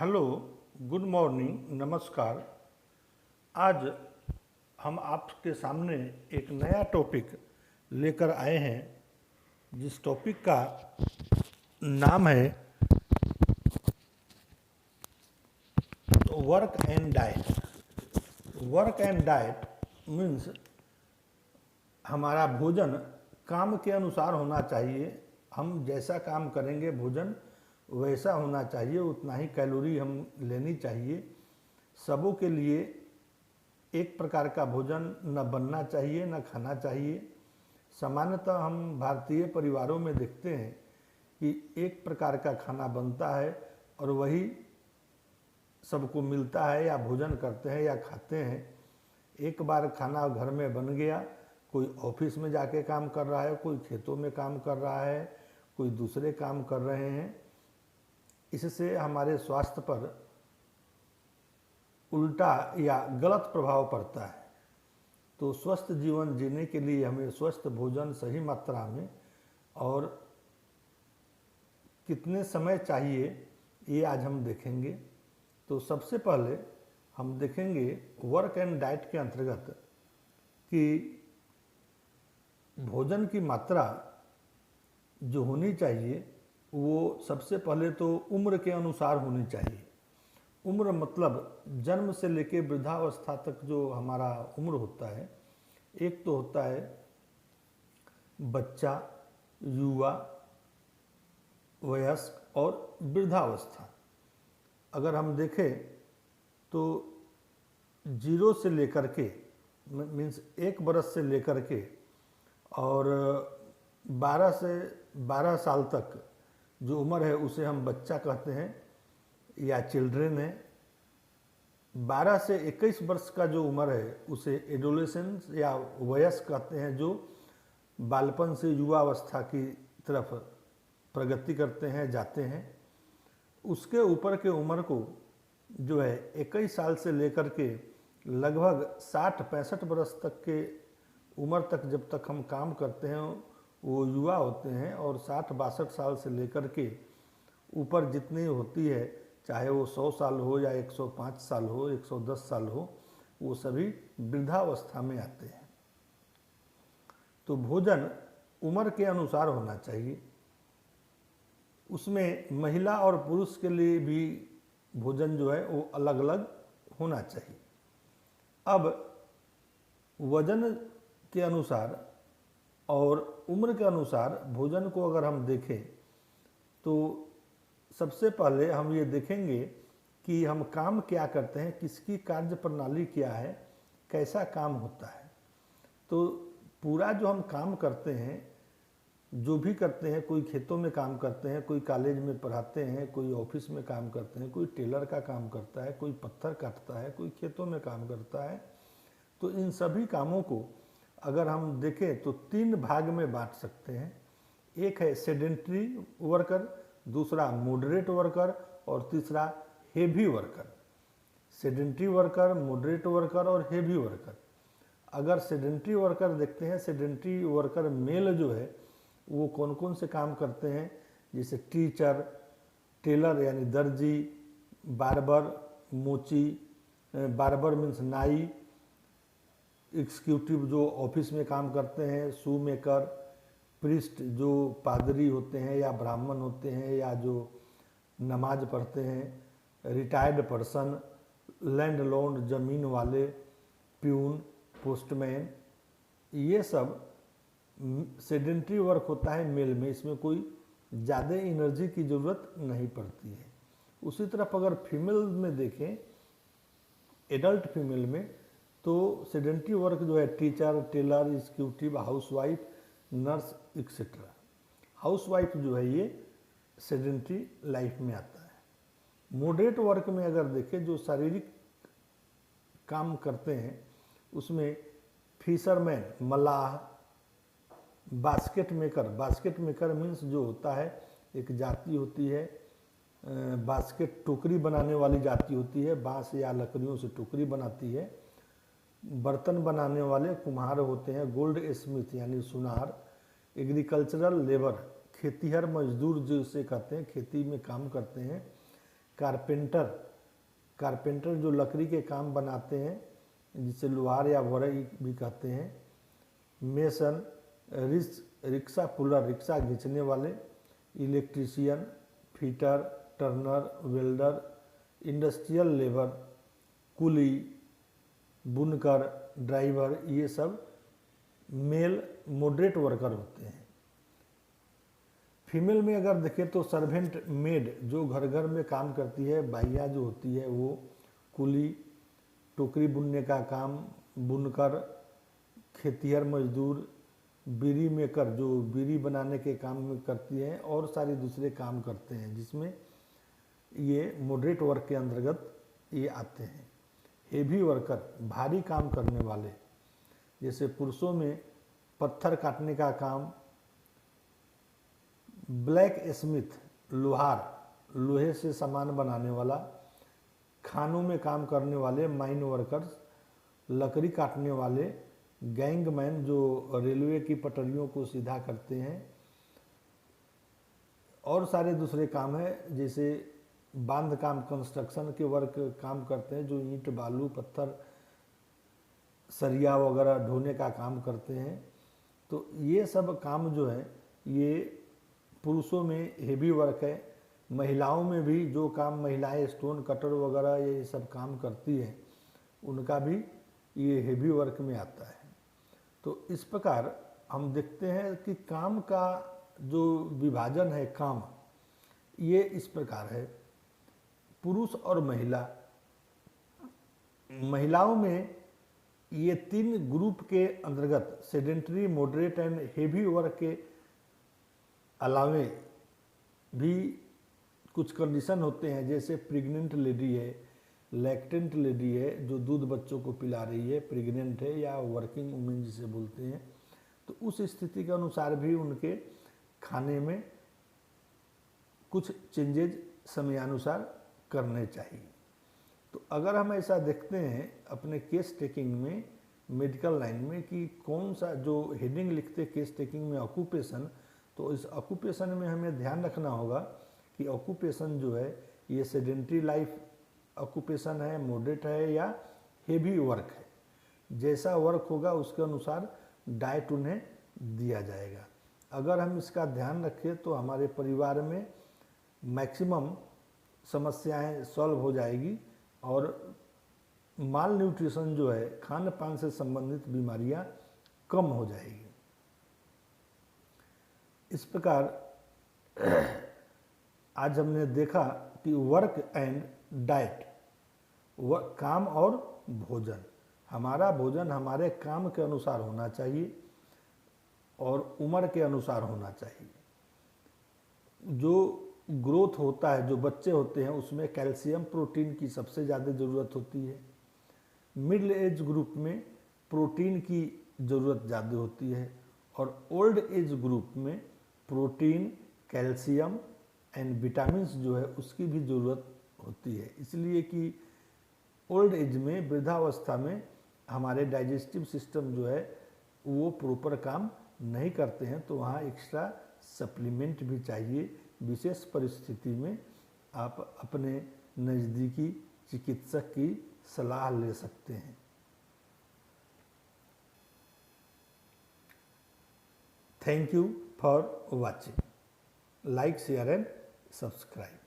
Hello, good morning, नमस्कार। आज हम आपके सामने एक नया टॉपिक लेकर आए हैं जिस टॉपिक का नाम है work and diet. Work and diet means हमारा भोजन काम के अनुसार होना चाहिए। हम जैसा काम करेंगे भोजन वैसा होना चाहिए, उतना ही कैलोरी हम लेनी चाहिए। सबों के लिए एक प्रकार का भोजन न बनना चाहिए न खाना चाहिए। सामान्यतः हम भारतीय परिवारों में देखते हैं कि एक प्रकार का खाना बनता है और वही सबको मिलता है या भोजन करते हैं या खाते हैं। एक बार खाना घर में बन गया, कोई ऑफिस में जाके काम कर रहा है, कोई खेतों में काम कर रहा है, कोई दूसरे काम कर रहे हैं। इससे हमारे स्वास्थ्य पर उल्टा या गलत प्रभाव पड़ता है। तो स्वस्थ जीवन जीने के लिए हमें स्वस्थ भोजन सही मात्रा में और कितने समय चाहिए ये आज हम देखेंगे। तो सबसे पहले हम देखेंगे वर्क एंड डाइट के अंतर्गत कि भोजन की मात्रा जो होनी चाहिए वो सबसे पहले तो उम्र के अनुसार होनी चाहिए। उम्र मतलब जन्म से लेकर वृद्धावस्था तक जो हमारा उम्र होता है, एक तो होता है बच्चा, युवा, वयस्क और वृद्धावस्था। अगर हम देखें तो 0 से लेकर के मीन्स 1 बरस से लेकर के और 12 साल तक जो उम्र है उसे हम बच्चा कहते हैं या चिल्ड्रेन है। 12 से 21 वर्ष का जो उम्र है उसे एडोलेसेंस या वयस्क कहते हैं, जो बालपन से युवावस्था की तरफ प्रगति करते हैं, जाते हैं। उसके ऊपर के उम्र को जो है 21 साल से लेकर के लगभग 60-65 वर्ष तक के उम्र तक जब तक हम काम करते हैं वो युवा होते हैं। और 60-62 साल से लेकर के ऊपर जितनी होती है, चाहे वो 100 साल हो या 105 साल हो, 110 साल हो, वो सभी वृद्धावस्था में आते हैं। तो भोजन उम्र के अनुसार होना चाहिए। उसमें महिला और पुरुष के लिए भी भोजन जो है वो अलग अलग होना चाहिए। अब वजन के अनुसार और उम्र के अनुसार भोजन को अगर हम देखें तो सबसे पहले हम ये देखेंगे कि हम काम क्या करते हैं, किसकी कार्य प्रणाली क्या है, कैसा काम होता है। तो पूरा जो हम काम करते हैं, जो भी करते हैं, कोई खेतों में काम करते हैं, कोई कॉलेज में पढ़ाते हैं, कोई ऑफिस में काम करते हैं, कोई टेलर का काम करता है, कोई पत्थर काटता है, कोई खेतों में काम करता है। तो इन सभी कामों को अगर हम देखें तो 3 भाग में बांट सकते हैं। एक है सेडेंट्री वर्कर, दूसरा मॉडरेट वर्कर और तीसरा heavy worker. Sedentary worker, moderate worker और हेवी वर्कर। अगर सेडेंट्री वर्कर देखते हैं, सेडेंट्री वर्कर मेल जो है वो कौन कौन से काम करते हैं, जैसे टीचर, टेलर यानी दर्जी, बार्बर, मोची, बार्बर मीन्स नाई, एग्जीक्यूटिव जो ऑफिस में काम करते हैं, शू मेकर, प्रीस्ट जो पादरी होते हैं या ब्राह्मण होते हैं या जो नमाज पढ़ते हैं, रिटायर्ड पर्सन, लैंडलॉर्ड ज़मीन वाले, प्यून, पोस्टमैन, ये सब सेडेंट्री वर्क होता है मेल में। इसमें कोई ज़्यादा एनर्जी की ज़रूरत नहीं पड़ती है। उसी तरफ अगर फीमेल में देखें, एडल्ट फीमेल में, तो सेडेंट्री वर्क जो है teacher, tailor, executive, housewife, nurse etcetera. Housewife जो है ये सेडेंट्री लाइफ में आता है। मॉडरेट वर्क में अगर देखें, जो शारीरिक काम करते हैं, उसमें फिशरमैन, मलाह, बास्केट मेकर मीन्स जो होता है एक जाति होती है, बास्केट टोकरी बनाने वाली जाति होती है, बांस या लकड़ियों से टोकरी बनाती है। बर्तन बनाने वाले कुम्हार होते हैं, गोल्ड स्मिथ यानी सुनार, एग्रीकल्चरल लेबर खेतीहर मजदूर जिसे कहते हैं, खेती में काम करते हैं, कारपेंटर जो लकड़ी के काम बनाते हैं, जिसे लोहार या वरई भी कहते हैं। मेसन, रिक्शा पुलर, रिक्शा खींचने वाले। Electrician, fitter, turner, welder, industrial labour, कुली, बुनकर, ड्राइवर, ये सब मेल मॉडरेट वर्कर होते हैं। फीमेल में अगर देखें तो सर्वेंट मेड, जो घर घर में काम करती है, बाइया जो होती है वो। कुली, टोकरी बुनने का काम, बुनकर, खेतिहर मजदूर, बीड़ी मेकर, जो बीड़ी बनाने के काम में करती हैं, और सारे दूसरे काम करते हैं, जिसमें ये मॉडरेट वर्क के अंतर्गत ये आते हैं। हेवी वर्कर, भारी काम करने वाले, जैसे पुरुषों में पत्थर काटने का काम। ब्लैक स्मिथ, लोहार, लोहे से सामान बनाने वाला। खानों में काम करने वाले माइन वर्कर्स, लकड़ी काटने वाले। गैंगमैन, जो रेलवे की पटरियों को सीधा करते हैं। और सारे दूसरे काम हैं, जैसे बांध काम, कंस्ट्रक्शन के वर्क काम करते हैं, जो ईंट, बालू, पत्थर, सरिया वगैरह ढोने का काम करते हैं। तो ये सब काम जो है ये पुरुषों में हेवी वर्क है। महिलाओं में भी जो काम महिलाएं स्टोन कटर वगैरह ये सब काम करती हैं, उनका भी ये हेवी वर्क में आता है। तो इस प्रकार हम देखते हैं कि काम का जो विभाजन है, काम ये इस प्रकार है। पुरुष और महिला, महिलाओं में ये 3 ग्रुप के अंतर्गत sedentary, moderate and heavy work के अलावे भी कुछ कंडीशन होते हैं, जैसे प्रेग्नेंट लेडी है, लैक्टेंट लेडी है, जो दूध बच्चों को पिला रही है, प्रेग्नेंट है, या वर्किंग वुमेन जिसे बोलते हैं। तो उस स्थिति के अनुसार भी उनके खाने में कुछ चेंजेज समयानुसार करने चाहिए। तो अगर हम ऐसा देखते हैं अपने केस टेकिंग में, मेडिकल लाइन में, कि कौन सा जो हेडिंग लिखते केस टेकिंग में ऑक्यूपेशन, तो इस ऑक्यूपेशन में हमें ध्यान रखना होगा कि ऑक्यूपेशन जो है ये सेडेंटरी लाइफ ऑक्यूपेशन है, मॉडरेट है, या हेवी वर्क है। जैसा वर्क होगा उसके अनुसार डाइट उन्हें दिया जाएगा। अगर हम इसका ध्यान रखें तो हमारे परिवार में मैक्सिमम समस्याएं सॉल्व हो जाएगी, और माल न्यूट्रिशन जो है, खान पान से संबंधित बीमारियां कम हो जाएगी। इस प्रकार आज हमने देखा कि वर्क एंड डाइट, काम और भोजन, हमारा भोजन हमारे काम के अनुसार होना चाहिए और उम्र के अनुसार होना चाहिए। जो ग्रोथ होता है, जो बच्चे होते हैं, उसमें कैल्शियम, प्रोटीन की सबसे ज़्यादा ज़रूरत होती है। मिडिल एज ग्रुप में प्रोटीन की ज़रूरत ज़्यादा होती है, और ओल्ड एज ग्रुप में प्रोटीन, कैल्शियम एंड विटामिन्स जो है उसकी भी ज़रूरत होती है। इसलिए कि ओल्ड एज में, वृद्धावस्था में हमारे डाइजेस्टिव सिस्टम जो है वो प्रॉपर काम नहीं करते हैं, तो वहाँ एक्स्ट्रा सप्लीमेंट भी चाहिए। विशेष परिस्थिति में आप अपने नज़दीकी चिकित्सक की सलाह ले सकते हैं। Thank you for watching. Like, share and subscribe.